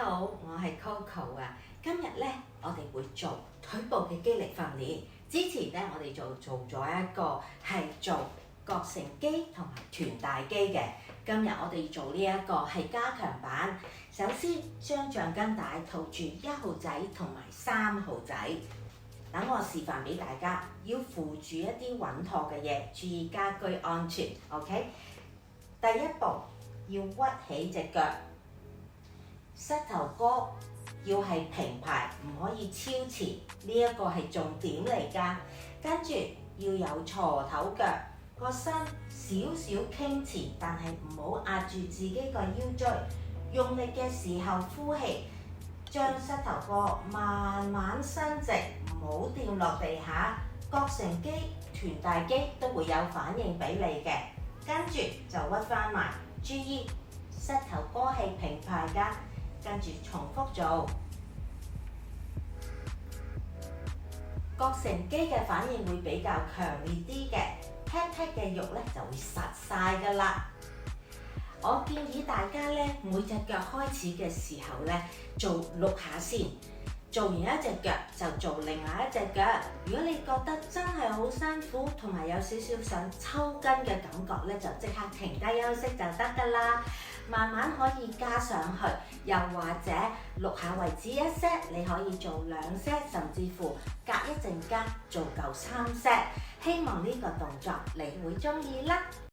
好，我係 Coco 啊。今日咧，我哋會做腿部嘅肌力訓練。之前咧，我哋就做咗一個係做膕繩肌同埋臀大肌嘅。今日我哋做呢一個係加強版。首先將橡筋帶套住1號仔同埋3號仔。等我示範俾大家，要扶住一啲穩妥嘅嘢，注意家居安全。OK， 第一步要屈起隻腳。膝頭哥要係平排，唔可以超前，呢一個係重點嚟㗎。跟住要有鋤頭腳，個身少少傾前，但係唔好壓住自己個腰椎。用力嘅時候呼氣，將膝頭哥慢慢伸直，唔好掉落地下。膕繩肌、臀大肌都會有反應俾你嘅。跟住就屈翻埋，注意膝頭哥係平排㗎。跟住重複做，膕繩肌嘅反應會比較強烈啲嘅，pat pat嘅肉咧就會實晒㗎啦。我建議大家咧，每隻腳開始嘅時候咧，做6下先，做完一隻腳就做另外一隻腳。如果你覺得真係好辛苦，同埋有少少想抽筋嘅感覺咧，就即刻停低休息就得㗎啦。慢慢可以加上去，又或者6下為止1 set， 你可以做2 set， 甚至乎隔一陣間做夠3 set。希望呢個動作你會鍾意啦。